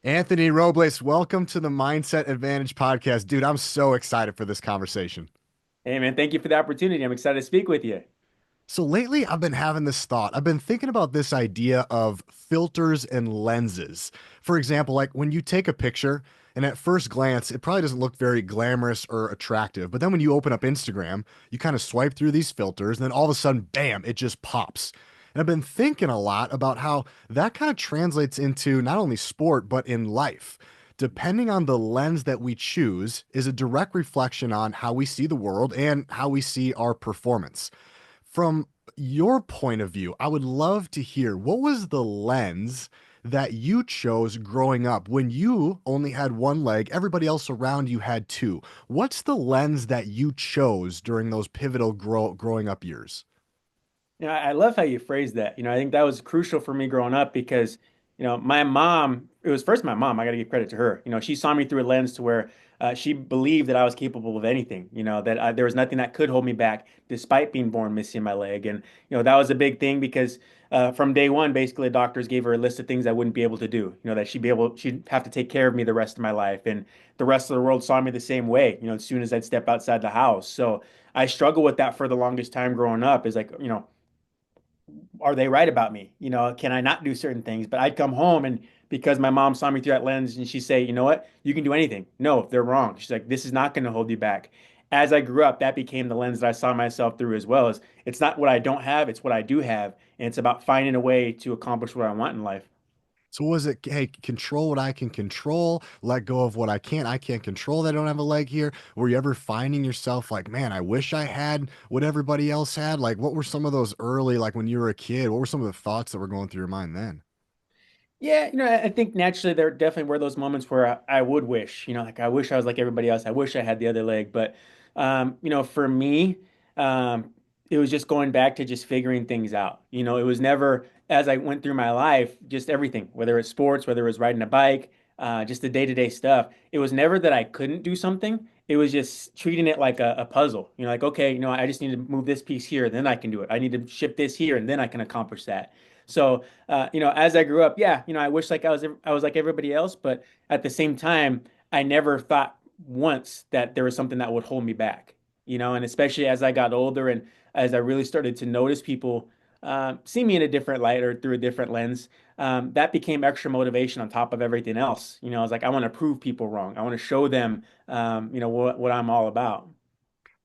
Anthony Robles, welcome to the Mindset Advantage podcast. Dude, I'm so excited for this conversation. Hey man, thank you for the opportunity. I'm excited to speak with you. So lately, I've been having this thought. I've been thinking about this idea of filters and lenses. For example, like when you take a picture, and at first glance, it probably doesn't look very glamorous or attractive. But then when you open up Instagram, you kind of swipe through these filters, and then all of a sudden, bam, it just pops. And I've been thinking a lot about how that kind of translates into not only sport, but in life. Depending on the lens that we choose, is a direct reflection on how we see the world and how we see our performance. From your point of view, I would love to hear what was the lens that you chose growing up when you only had one leg, everybody else around you had two. What's the lens that you chose during those pivotal growing up years? I love how you phrase that. I think that was crucial for me growing up because, my mom, it was first my mom, I got to give credit to her. She saw me through a lens to where she believed that I was capable of anything, that there was nothing that could hold me back despite being born missing my leg. And, that was a big thing because from day one, basically, the doctors gave her a list of things I wouldn't be able to do, that she'd have to take care of me the rest of my life. And the rest of the world saw me the same way, as soon as I'd step outside the house. So I struggled with that for the longest time growing up is like, are they right about me? Can I not do certain things? But I'd come home and because my mom saw me through that lens and she'd say, you know what? You can do anything. No, they're wrong. She's like, this is not going to hold you back. As I grew up, that became the lens that I saw myself through as well as it's not what I don't have, it's what I do have. And it's about finding a way to accomplish what I want in life. So was it, hey, control what I can control, let go of what I can't? I can't control that I don't have a leg here. Were you ever finding yourself like, man, I wish I had what everybody else had? Like, what were some of those early, like when you were a kid, what were some of the thoughts that were going through your mind then? Yeah, I think naturally there definitely were those moments where I would wish, like I wish I was like everybody else. I wish I had the other leg. But, for me, um, it was just going back to just figuring things out. It was never, as I went through my life, just everything, whether it's sports, whether it was riding a bike, just the day-to-day stuff. It was never that I couldn't do something. It was just treating it like a puzzle. Like, okay, I just need to move this piece here, then I can do it. I need to ship this here, and then I can accomplish that. So, as I grew up, yeah, I wish like I was like everybody else, but at the same time, I never thought once that there was something that would hold me back, and especially as I got older and as I really started to notice people see me in a different light or through a different lens, that became extra motivation on top of everything else. I was like, I want to prove people wrong. I want to show them, what I'm all about.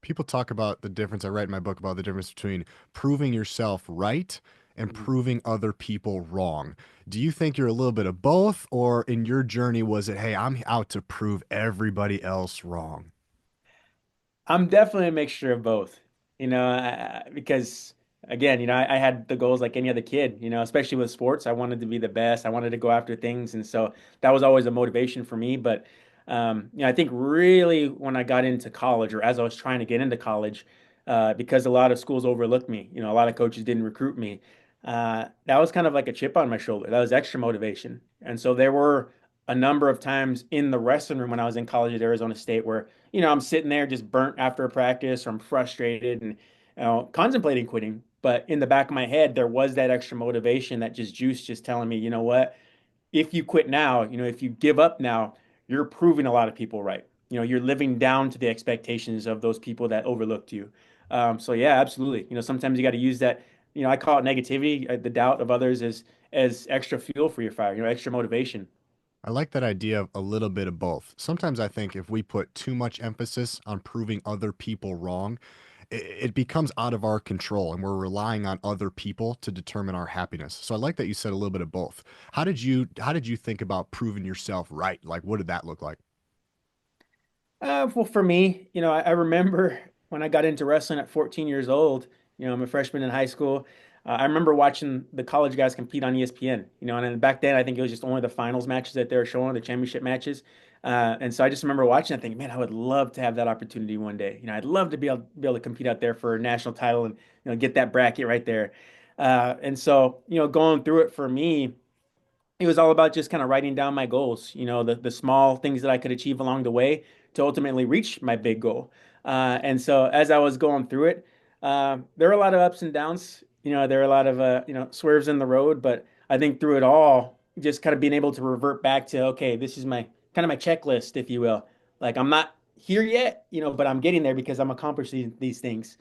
People talk about the difference. I write in my book about the difference between proving yourself right and Mhm. proving other people wrong. Do you think you're a little bit of both, or in your journey, was it, hey, I'm out to prove everybody else wrong? I'm definitely a mixture of both, because again, I had the goals like any other kid, especially with sports. I wanted to be the best. I wanted to go after things. And so that was always a motivation for me. But, I think really when I got into college or as I was trying to get into college, because a lot of schools overlooked me, a lot of coaches didn't recruit me. That was kind of like a chip on my shoulder. That was extra motivation. And so there were a number of times in the wrestling room when I was in college at Arizona State where I'm sitting there just burnt after a practice or I'm frustrated and contemplating quitting. But in the back of my head, there was that extra motivation, that just juice, just telling me, you know what? If you quit now, if you give up now, you're proving a lot of people right. You're living down to the expectations of those people that overlooked you. So yeah, absolutely. Sometimes you got to use that. I call it negativity, the doubt of others, as extra fuel for your fire. Extra motivation. I like that idea of a little bit of both. Sometimes I think if we put too much emphasis on proving other people wrong, it becomes out of our control and we're relying on other people to determine our happiness. So I like that you said a little bit of both. How did you think about proving yourself right? Like what did that look like? Well, for me, I remember when I got into wrestling at 14 years old. I'm a freshman in high school. I remember watching the college guys compete on ESPN. And then back then I think it was just only the finals matches that they were showing, the championship matches. And so I just remember watching and thinking, man, I would love to have that opportunity one day. I'd love to be able to compete out there for a national title and get that bracket right there. And so going through it for me it was all about just kind of writing down my goals, the small things that I could achieve along the way to ultimately reach my big goal. And so as I was going through it, there were a lot of ups and downs. There were a lot of swerves in the road, but I think through it all, just kind of being able to revert back to, okay, this is my kind of my checklist, if you will. Like I'm not here yet, but I'm getting there because I'm accomplishing these things,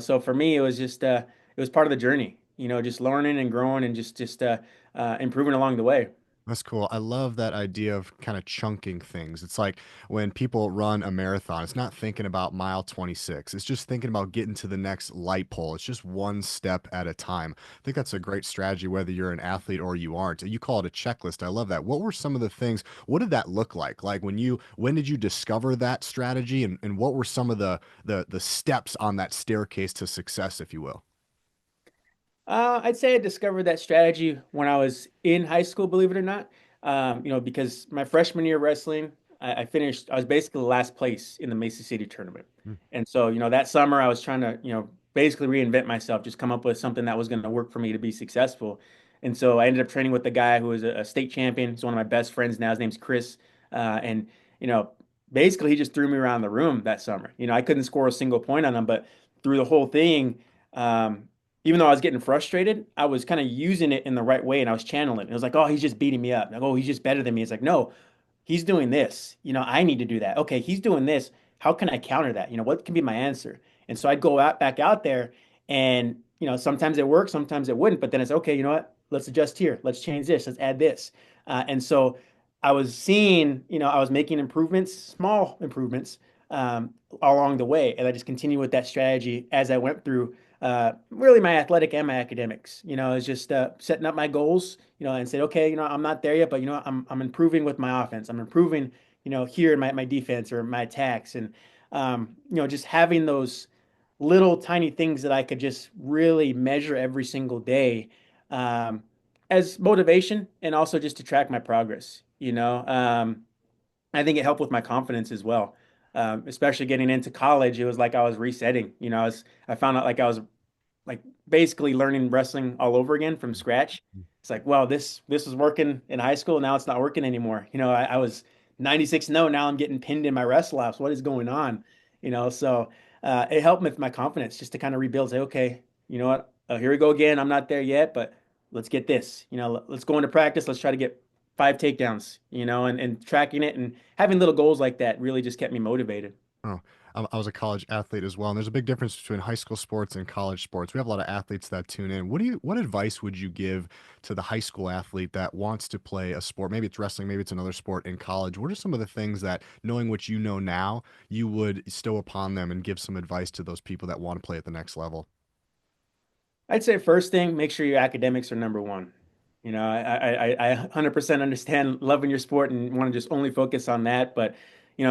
So for me, it was just it was part of the journey, just learning and growing and just improving along the way. That's cool. I love that idea of kind of chunking things. It's like when people run a marathon, it's not thinking about mile 26. It's just thinking about getting to the next light pole. It's just one step at a time. I think that's a great strategy, whether you're an athlete or you aren't. You call it a checklist. I love that. What were some of the things? What did that look like? Like when did you discover that strategy, and what were some of the steps on that staircase to success, if you will? I'd say I discovered that strategy when I was in high school, believe it or not. Because my freshman year of wrestling, I was basically last place in the Mason City tournament. Mm. And so, that summer I was trying to, basically reinvent myself, just come up with something that was going to work for me to be successful. And so I ended up training with the guy who was a state champion. He's one of my best friends now. His name's Chris. And, you know, basically he just threw me around the room that summer. I couldn't score a single point on him, but through the whole thing, um, even though I was getting frustrated, I was kind of using it in the right way and I was channeling. It was like, oh, he's just beating me up. Like, oh, he's just better than me. It's like, no, he's doing this. I need to do that. Okay, he's doing this. How can I counter that? What can be my answer? And so I'd go out back out there and, sometimes it worked, sometimes it wouldn't. But then it's okay, you know what? Let's adjust here. Let's change this. Let's add this. And so I was seeing, I was making improvements, small improvements along the way. And I just continued with that strategy as I went through really my athletic and my academics. It's just setting up my goals, and said, okay, I'm not there yet, but I'm improving with my offense. I'm improving, here in my defense or my attacks, and just having those little tiny things that I could just really measure every single day, um, as motivation and also just to track my progress. I think it helped with my confidence as well. Especially getting into college, it was like I was resetting. I found out like I was like basically learning wrestling all over again from scratch. It's like, well, this was working in high school, now it's not working anymore. I was 96-0, now I'm getting pinned in my wrestle offs. What is going on? So it helped with my confidence just to kind of rebuild, say, okay, you know what? Here we go again. I'm not there yet, but let's get this. Let's go into practice. Let's try to get 5 takedowns, and tracking it and having little goals like that really just kept me motivated. Oh, I was a college athlete as well, and there's a big difference between high school sports and college sports. We have a lot of athletes that tune in. What advice would you give to the high school athlete that wants to play a sport? Maybe it's wrestling, maybe it's another sport in college. What are some of the things that, knowing what you know now, you would stow upon them and give some advice to those people that want to play at the next level? I'd say first thing, make sure your academics are number one. I 100% understand loving your sport and want to just only focus on that. But,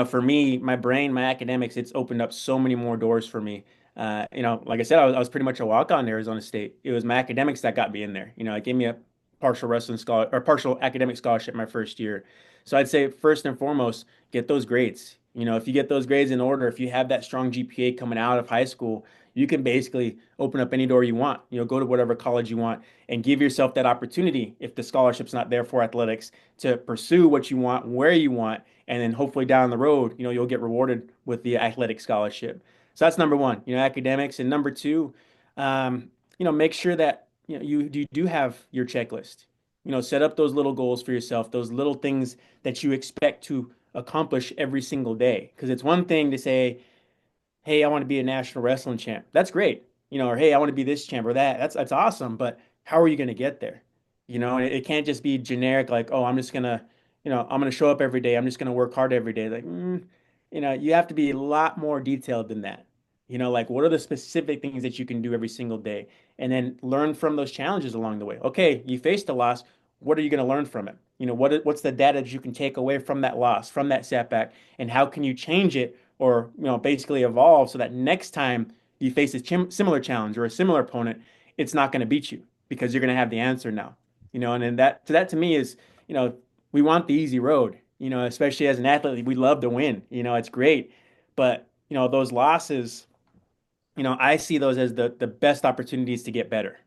for me, my brain, my academics, it's opened up so many more doors for me. Like I said, I was pretty much a walk-on to Arizona State. It was my academics that got me in there. It gave me a partial wrestling scholar or partial academic scholarship my first year. So I'd say first and foremost, get those grades. If you get those grades in order, if you have that strong GPA coming out of high school, you can basically open up any door you want, go to whatever college you want and give yourself that opportunity if the scholarship's not there for athletics to pursue what you want, where you want, and then hopefully down the road, you'll get rewarded with the athletic scholarship. So that's number one, academics. And number two, make sure that you do have your checklist. Set up those little goals for yourself, those little things that you expect to accomplish every single day. Because it's one thing to say, hey, I want to be a national wrestling champ. That's great. Or hey, I want to be this champ or that. That's awesome. But how are you going to get there? It can't just be generic like, oh, I'm gonna show up every day. I'm just gonna work hard every day. Like, you have to be a lot more detailed than that. Like what are the specific things that you can do every single day? And then learn from those challenges along the way. Okay, you faced a loss. What are you going to learn from it? What's the data that you can take away from that loss, from that setback, and how can you change it or basically evolve so that next time you face a similar challenge or a similar opponent, it's not going to beat you because you're going to have the answer now. And then that to me is, you know, we want the easy road. Especially as an athlete, we love to win. It's great, but those losses, I see those as the best opportunities to get better.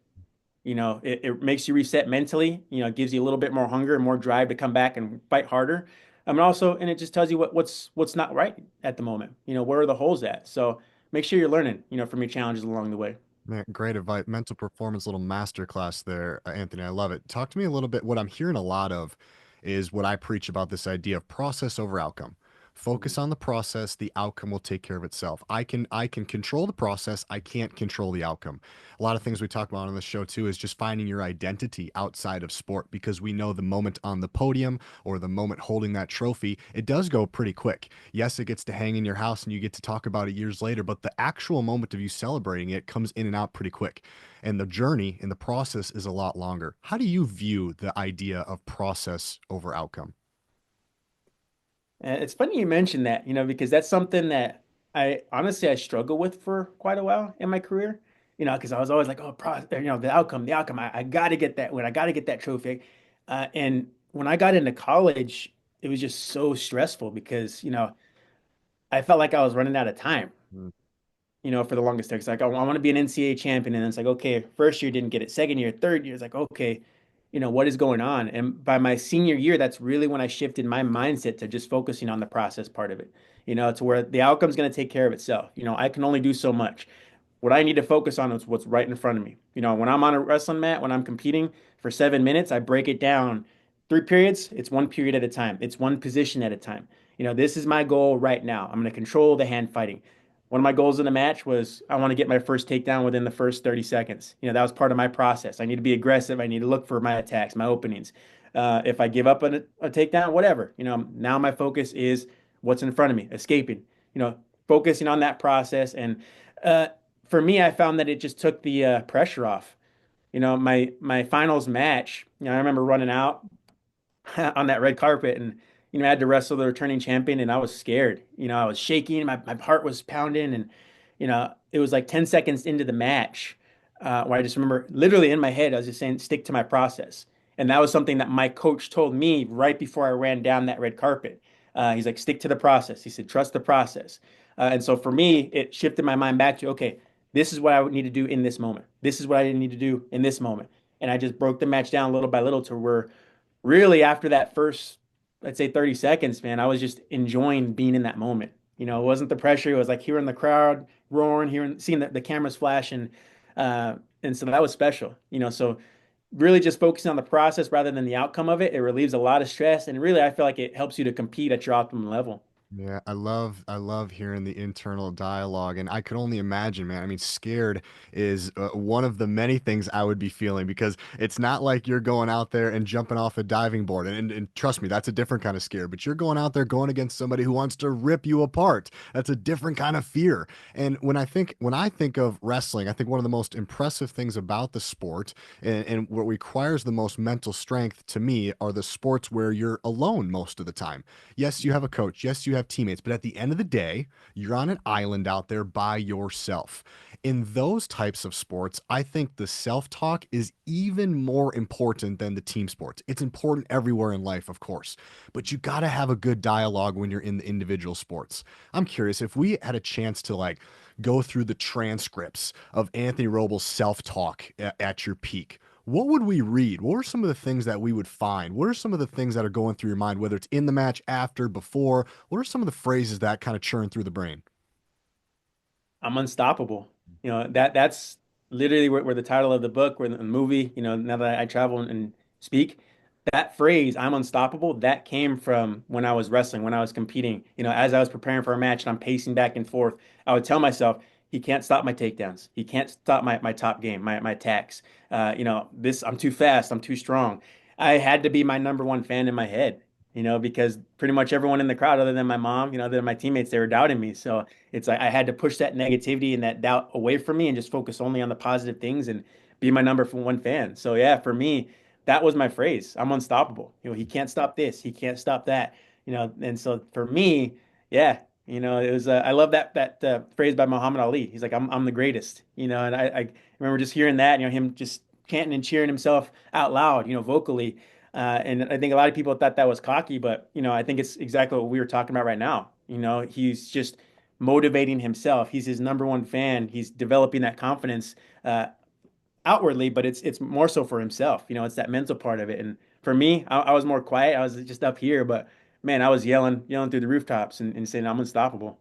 It makes you reset mentally, it gives you a little bit more hunger and more drive to come back and fight harder. And it just tells you what's not right at the moment. Where are the holes at? So make sure you're learning, from your challenges along the way. Man, great advice. Mental performance, little masterclass there, Anthony. I love it. Talk to me a little bit. What I'm hearing a lot of is what I preach about this idea of process over outcome. Mhm. Focus on the process, the outcome will take care of itself. I can control the process, I can't control the outcome. A lot of things we talk about on this show too is just finding your identity outside of sport because we know the moment on the podium or the moment holding that trophy, it does go pretty quick. Yes, it gets to hang in your house and you get to talk about it years later, but the actual moment of you celebrating it comes in and out pretty quick. And the journey and the process is a lot longer. How do you view the idea of process over outcome? It's funny you mentioned that, because that's something that I honestly I struggled with for quite a while in my career. Because I was always like, oh, the outcome. I got to get that win. I got to get that trophy. And when I got into college, it was just so stressful because, I felt like I was running out of time. Mm. For the longest time. It's like, I want to be an NCAA champion. And it's like, okay, first year didn't get it. Second year, third year, it's like, okay, what is going on? And by my senior year, that's really when I shifted my mindset to just focusing on the process part of it, to where the outcome's going to take care of itself. I can only do so much. What I need to focus on is what's right in front of me. When I'm on a wrestling mat, when I'm competing for 7 minutes, I break it down. 3 periods, it's one period at a time. It's one position at a time. This is my goal right now. I'm going to control the hand fighting. One of my goals in the match was I want to get my first takedown within the first 30 seconds. That was part of my process. I need to be aggressive. I need to look for my attacks, my openings. If I give up a takedown, whatever. Now my focus is what's in front of me, escaping. Focusing on that process. And uh, for me, I found that it just took the pressure off. My finals match. I remember running out on that red carpet and I had to wrestle the returning champion and I was scared. I was shaking, my heart was pounding and it was like 10 seconds into the match where I just remember literally in my head I was just saying stick to my process. And that was something that my coach told me right before I ran down that red carpet. He's like stick to the process. He said trust the process. And so for me it shifted my mind back to okay, this is what I would need to do in this moment. This is what I need to do in this moment. And I just broke the match down little by little to where really after that first, I'd say 30 seconds, man, I was just enjoying being in that moment. It wasn't the pressure. It was like hearing the crowd roaring, seeing the cameras flash, and so that was special. So really just focusing on the process rather than the outcome of it, it relieves a lot of stress, and really I feel like it helps you to compete at your optimum level. Yeah, I love hearing the internal dialogue, and I could only imagine, man. I mean, scared is one of the many things I would be feeling because it's not like you're going out there and jumping off a diving board, and trust me, that's a different kind of scare. But you're going out there going against somebody who wants to rip you apart. That's a different kind of fear. And when I think of wrestling, I think one of the most impressive things about the sport and what requires the most mental strength to me are the sports where you're alone most of the time. Yes, you have a coach. Yes, you have teammates. But at the end of the day, you're on an island out there by yourself. In those types of sports, I think the self talk is even more important than the team sports. It's important everywhere in life, of course, but you got to have a good dialogue when you're in the individual sports. I'm curious if we had a chance to like go through the transcripts of Anthony Robles' self talk at your peak. What would we read? What are some of the things that we would find? What are some of the things that are going through your mind, whether it's in the match, after, before? What are some of the phrases that kind of churn through the brain? I'm unstoppable. That's literally where the title of the book, where the movie, now that I travel and speak, that phrase, I'm unstoppable, that came from when I was wrestling, when I was competing. As I was preparing for a match and I'm pacing back and forth, I would tell myself, he can't stop my takedowns. He can't stop my top game, my attacks. I'm too fast, I'm too strong. I had to be my number one fan in my head. Because pretty much everyone in the crowd, other than my mom, other than my teammates, they were doubting me. So it's like I had to push that negativity and that doubt away from me and just focus only on the positive things and be my number one fan. So yeah, for me, that was my phrase. I'm unstoppable. He can't stop this. He can't stop that. And so for me, yeah, it was. I love that phrase by Muhammad Ali. He's like, I'm the greatest. And I remember just hearing that. Him just chanting and cheering himself out loud. Vocally. And I think a lot of people thought that was cocky, but I think it's exactly what we were talking about right now. He's just motivating himself. He's his number one fan. He's developing that confidence outwardly, but it's more so for himself. It's that mental part of it. And for me, I was more quiet. I was just up here, but man, I was yelling through the rooftops and saying I'm unstoppable.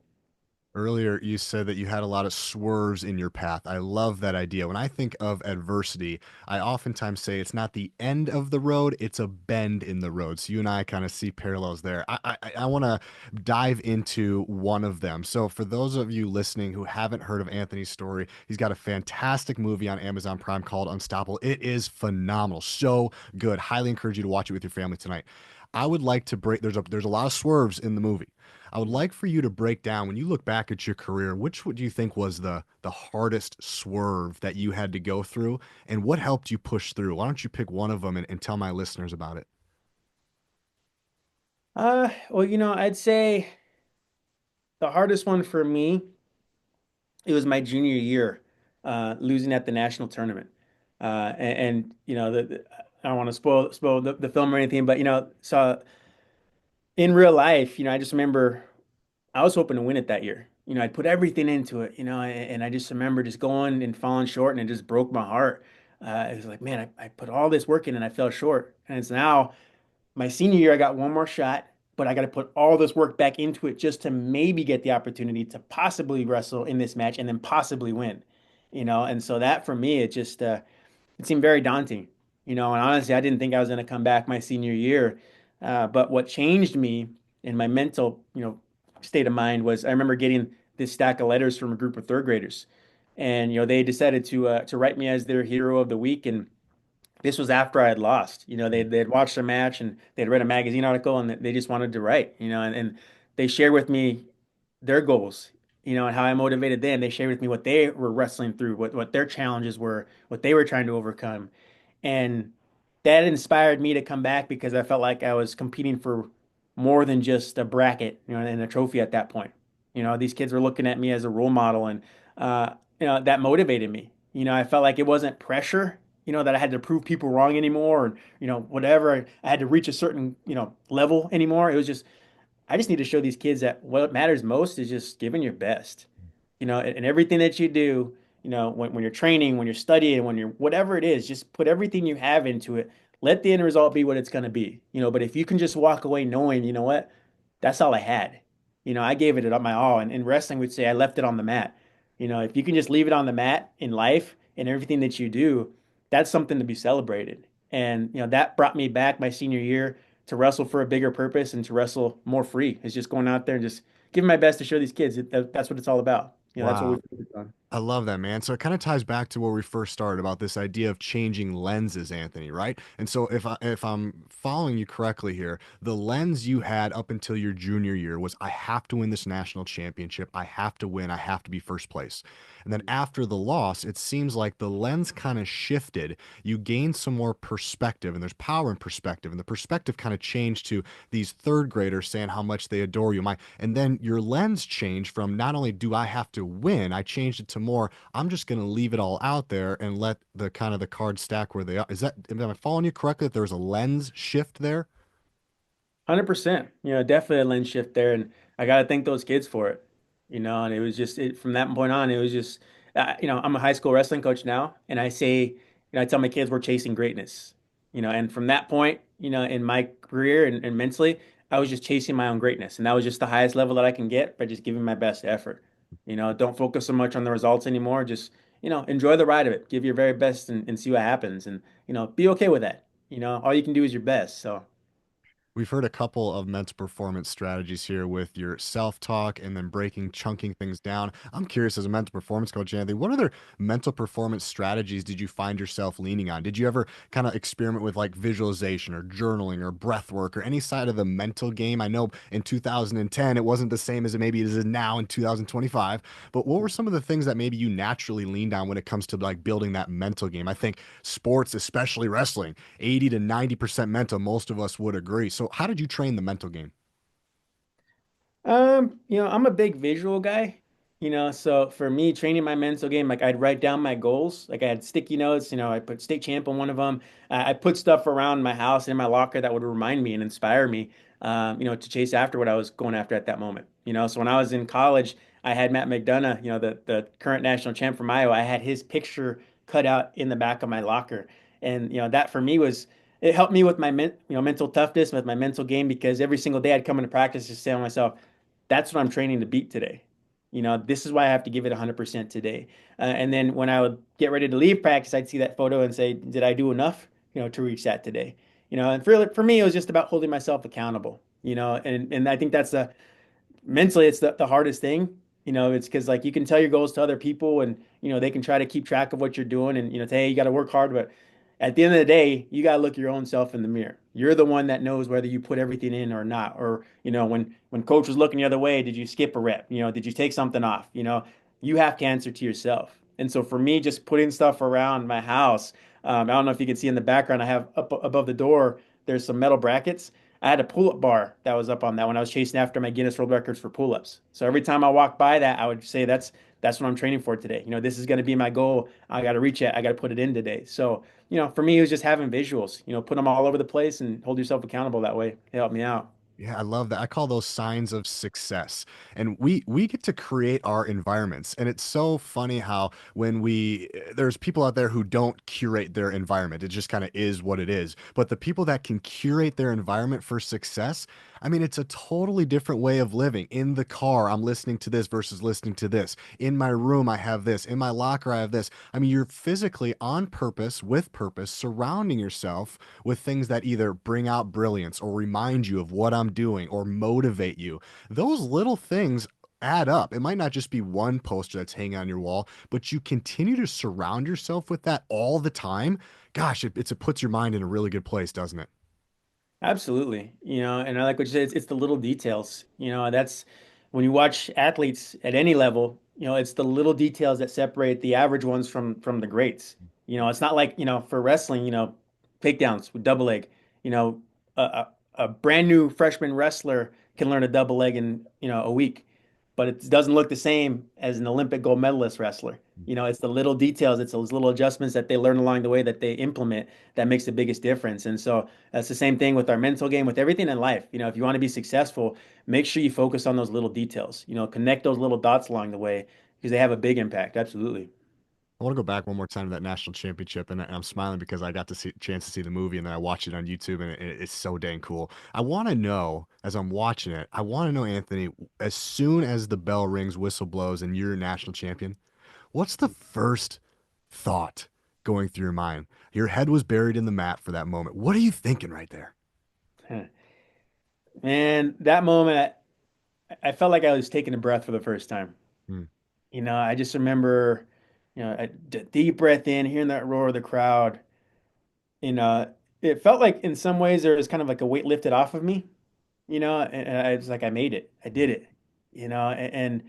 Earlier, you said that you had a lot of swerves in your path. I love that idea. When I think of adversity, I oftentimes say it's not the end of the road, it's a bend in the road. So you and I kind of see parallels there. I want to dive into one of them. So, for those of you listening who haven't heard of Anthony's story, he's got a fantastic movie on Amazon Prime called Unstoppable. It is phenomenal. So good. Highly encourage you to watch it with your family tonight. I would like to break, there's a lot of swerves in the movie. I would like for you to break down when you look back at your career, which would you think was the hardest swerve that you had to go through, and what helped you push through? Why don't you pick one of them and tell my listeners about it? Well, I'd say the hardest one for me, it was my junior year, losing at the national tournament. And I don't want to spoil the film or anything, but so in real life, I just remember I was hoping to win it that year. I'd put everything into it, and I just remember just going and falling short, and it just broke my heart. It was like, man, I put all this work in and I fell short. And it's now my senior year, I got one more shot, but I got to put all this work back into it just to maybe get the opportunity to possibly wrestle in this match and then possibly win. And so that for me, it seemed very daunting. And honestly, I didn't think I was going to come back my senior year. But what changed me in my mental, state of mind was I remember getting this stack of letters from a group of third graders, and they decided to write me as their hero of the week. And this was after I had lost. They had watched a match and they'd read a magazine article and they just wanted to write. And they shared with me their goals, and how I motivated them. They shared with me what they were wrestling through, what their challenges were, what they were trying to overcome. And that inspired me to come back because I felt like I was competing for more than just a bracket, and a trophy at that point. These kids were looking at me as a role model, and that motivated me. I felt like it wasn't pressure, that I had to prove people wrong anymore, or whatever. I had to reach a certain level anymore. It was just I just need to show these kids that what matters most is just giving your best. And everything that you do, when you're training, when you're studying, when you're whatever it is, just put everything you have into it. Let the end result be what it's going to be. But if you can just walk away knowing, what, that's all I had. I gave it up my all. And in wrestling, would say I left it on the mat. If you can just leave it on the mat in life and everything that you do, that's something to be celebrated. And, that brought me back my senior year to wrestle for a bigger purpose and to wrestle more free. It's just going out there and just giving my best to show these kids that's what it's all about. That's what we Wow. focus on. I love that, man. So it kind of ties back to where we first started about this idea of changing lenses, Anthony, right? And so if I'm following you correctly here, the lens you had up until your junior year was I have to win this national championship. I have to win. I have to be first place. And then after the loss, it seems like the lens kind of shifted. You gained some more perspective, and there's power in perspective. And the perspective kind of changed to these third graders saying how much they adore you. And then your lens changed from not only do I have to win, I changed it to more, I'm just going to leave it all out there and let the kind of the cards stack where they are. Am I following you correctly that there was a lens shift there? 100%. Definitely a lens shift there, and I got to thank those kids for it. And it was just from that point on, it was just I'm a high school wrestling coach now, and I say, I tell my kids we're chasing greatness. And from that point, in my career and mentally, I was just chasing my own greatness, and that was just the highest level that I can get by just giving my best effort. Don't focus so much on the results anymore. Just enjoy the ride of it. Give your very best and see what happens, and be okay with that. All you can do is your best. So. We've heard a couple of mental performance strategies here with your self-talk and then breaking, chunking things down. I'm curious, as a mental performance coach, Anthony, what other mental performance strategies did you find yourself leaning on? Did you ever kind of experiment with like visualization or journaling or breath work or any side of the mental game? I know in 2010 it wasn't the same as it maybe it is now in 2025, but what were some of the things that maybe you naturally leaned on when it comes to like building that mental game? I think sports, especially wrestling, 80 to 90% mental, most of us would agree. So how did you train the mental game? I'm a big visual guy, so for me, training my mental game, like I'd write down my goals. Like I had sticky notes, I put state champ on one of them. I put stuff around my house and in my locker that would remind me and inspire me, to chase after what I was going after at that moment. So when I was in college, I had Matt McDonough, the current national champ from Iowa. I had his picture cut out in the back of my locker. And, that for me was, it helped me with my mental toughness, with my mental game, because every single day I'd come into practice just saying to myself, that's what I'm training to beat today. This is why I have to give it 100% today. And then when I would get ready to leave practice, I'd see that photo and say, did I do enough, to reach that today? And for me, it was just about holding myself accountable, and I think that's mentally it's the hardest thing. It's because like you can tell your goals to other people and they can try to keep track of what you're doing and say, hey, you got to work hard, but at the end of the day you got to look your own self in the mirror. You're the one that knows whether you put everything in or not, or when coach was looking the other way, did you skip a rep? Did you take something off? You have to answer to yourself. And so for me, just putting stuff around my house, I don't know if you can see in the background, I have up above the door there's some metal brackets. I had a pull-up bar that was up on that when I was chasing after my Guinness World Records for pull-ups. So every time I walked by that, I would say that's what I'm training for today. This is going to be my goal. I got to reach it. I got to put it in today. So, for me, it was just having visuals. Put them all over the place and hold yourself accountable that way. It helped me out. Yeah, I love that. I call those signs of success. And we get to create our environments. And it's so funny how when there's people out there who don't curate their environment. It just kind of is what it is. But the people that can curate their environment for success, I mean, it's a totally different way of living. In the car, I'm listening to this versus listening to this. In my room, I have this. In my locker, I have this. I mean, you're physically on purpose, with purpose, surrounding yourself with things that either bring out brilliance or remind you of what I'm doing or motivate you. Those little things add up. It might not just be one poster that's hanging on your wall, but you continue to surround yourself with that all the time. Gosh, it puts your mind in a really good place, doesn't it? Absolutely. And I like what you said, it's the little details. That's when you watch athletes at any level, it's the little details that separate the average ones from the greats. It's not like, for wrestling, takedowns with double leg, you know, a brand new freshman wrestler can learn a double leg in, a week, but it doesn't look the same as an Olympic gold medalist wrestler. It's the little details, it's those little adjustments that they learn along the way that they implement that makes the biggest difference. And so that's the same thing with our mental game, with everything in life. If you want to be successful, make sure you focus on those little details. Connect those little dots along the way because they have a big impact. Absolutely. I want to go back one more time to that national championship, and I'm smiling because I got to see chance to see the movie, and then I watched it on YouTube, and it's so dang cool. I want to know as I'm watching it, I want to know, Anthony, as soon as the bell rings, whistle blows, and you're national champion, what's the first thought going through your mind? Your head was buried in the mat for that moment. What are you thinking right there? Man, that moment, I felt like I was taking a breath for the first time. Hmm. I just remember, a deep breath in, hearing that roar of the crowd. It felt like in some ways there was kind of like a weight lifted off of me, and I was like, I made it. I did it, and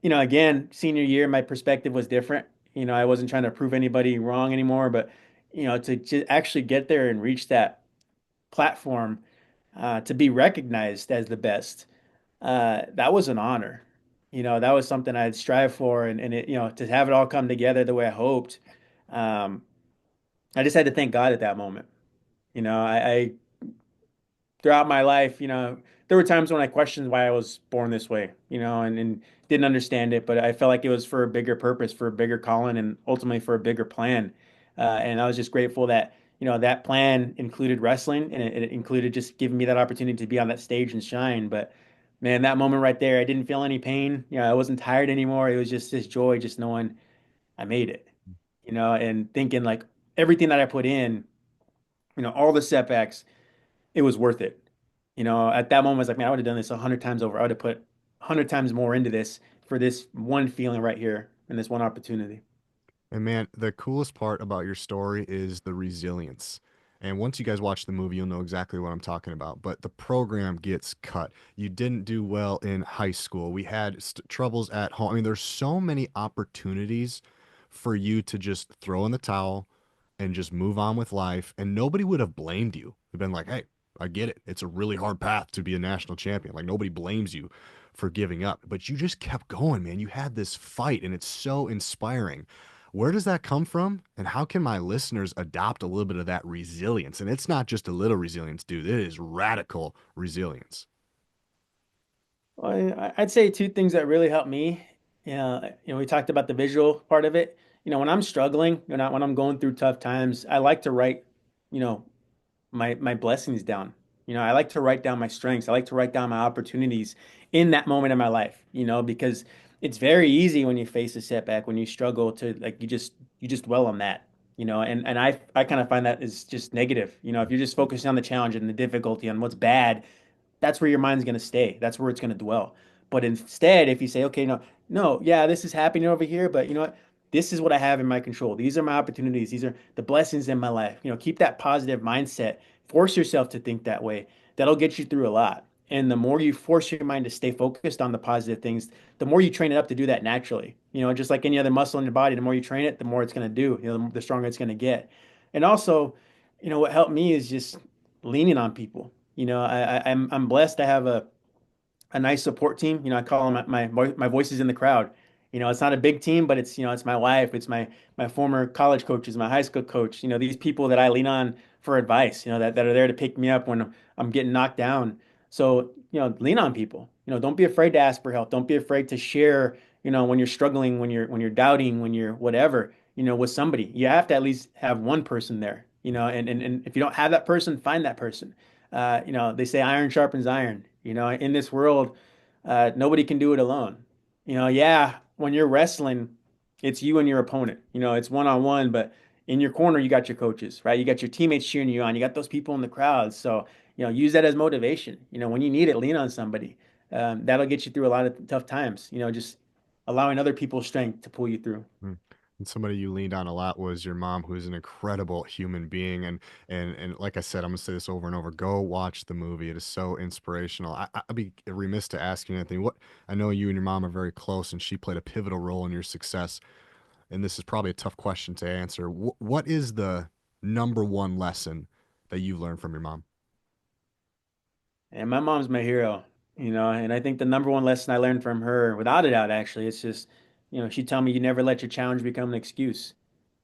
again, senior year, my perspective was different. I wasn't trying to prove anybody wrong anymore, but, to actually get there and reach that platform, to be recognized as the best, that was an honor. That was something I'd strive for, and to have it all come together the way I hoped. Um, I just had to thank God at that moment. I throughout my life, there were times when I questioned why I was born this way, and didn't understand it, but I felt like it was for a bigger purpose, for a bigger calling, and ultimately for a bigger plan. And I was just grateful that, that plan included wrestling and it included just giving me that opportunity to be on that stage and shine. But man, that moment right there, I didn't feel any pain. I wasn't tired anymore. It was just this joy, just knowing I made it, and thinking like everything that I put in, all the setbacks, it was worth it. At that moment, I was like, man, I would have done this 100 times over. I would have put 100 times more into this for this one feeling right here and this one opportunity. And man, the coolest part about your story is the resilience. And once you guys watch the movie, you'll know exactly what I'm talking about. But the program gets cut. You didn't do well in high school. We had troubles at home. I mean, there's so many opportunities for you to just throw in the towel and just move on with life. And nobody would have blamed you. They've been like, hey, I get it. It's a really hard path to be a national champion. Like, nobody blames you for giving up. But you just kept going, man. You had this fight, and it's so inspiring. Where does that come from? And how can my listeners adopt a little bit of that resilience? And it's not just a little resilience, dude. It is radical resilience. Well, I'd say two things that really helped me. We talked about the visual part of it. When I'm struggling, when I'm going through tough times, I like to write, you know, my blessings down. I like to write down my strengths. I like to write down my opportunities in that moment in my life, because it's very easy when you face a setback, when you struggle to like you just dwell on that, and I kind of find that is just negative. If you're just focusing on the challenge and the difficulty and what's bad, that's where your mind's going to stay. That's where it's going to dwell. But instead, if you say, okay, no, no, yeah, this is happening over here, but you know what? This is what I have in my control. These are my opportunities. These are the blessings in my life. Keep that positive mindset. Force yourself to think that way. That'll get you through a lot. And the more you force your mind to stay focused on the positive things, the more you train it up to do that naturally. Just like any other muscle in your body, the more you train it, the more it's going to do, the stronger it's going to get. And also, what helped me is just leaning on people. I'm blessed to have a nice support team. I call them my voices in the crowd. It's not a big team, but it's my wife, it's my former college coaches, my high school coach. These people that I lean on for advice. That are there to pick me up when I'm getting knocked down. So lean on people. Don't be afraid to ask for help. Don't be afraid to share. When you're struggling, when you're doubting, when you're whatever. With somebody, you have to at least have one person there. And if you don't have that person, find that person. They say iron sharpens iron. In this world, nobody can do it alone. Yeah, when you're wrestling, it's you and your opponent. It's one on one, but in your corner, you got your coaches, right? You got your teammates cheering you on. You got those people in the crowd. So, use that as motivation. When you need it, lean on somebody. That'll get you through a lot of tough times. Just allowing other people's strength to pull you through. Mm. And somebody you leaned on a lot was your mom, who's an incredible human being. And like I said, I'm gonna say this over and over. Go watch the movie. It is so inspirational. I'd be remiss to ask you, Anthony. What I know you and your mom are very close, and she played a pivotal role in your success. And this is probably a tough question to answer. What is the number one lesson that you've learned from your mom? And my mom's my hero, and I think the number one lesson I learned from her, without a doubt, actually, it's just, she told me you never let your challenge become an excuse.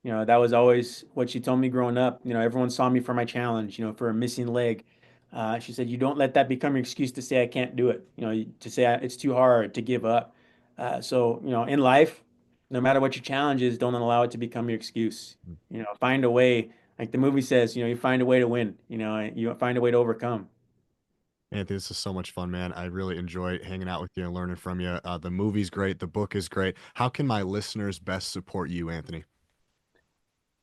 That was always what she told me growing up. Everyone saw me for my challenge, for a missing leg. She said, you don't let that become your excuse to say I can't do it, to say it's too hard to give up. So, in life, no matter what your challenge is, don't allow it to become your excuse. Find a way, like the movie says, you find a way to win, you find a way to overcome. Anthony, this is so much fun, man. I really enjoy hanging out with you and learning from you. The movie's great. The book is great. How can my listeners best support you, Anthony?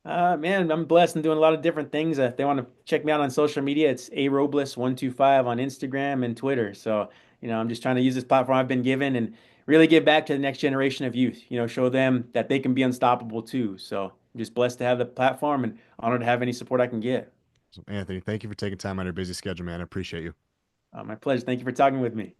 Man, I'm blessed and doing a lot of different things. If they want to check me out on social media, it's a Robles125 on Instagram and Twitter. So, I'm just trying to use this platform I've been given and really give back to the next generation of youth, show them that they can be unstoppable too. So, I'm just blessed to have the platform and honored to have any support I can get. So, Anthony, thank you for taking time out of your busy schedule, man. I appreciate you. My pleasure. Thank you for talking with me.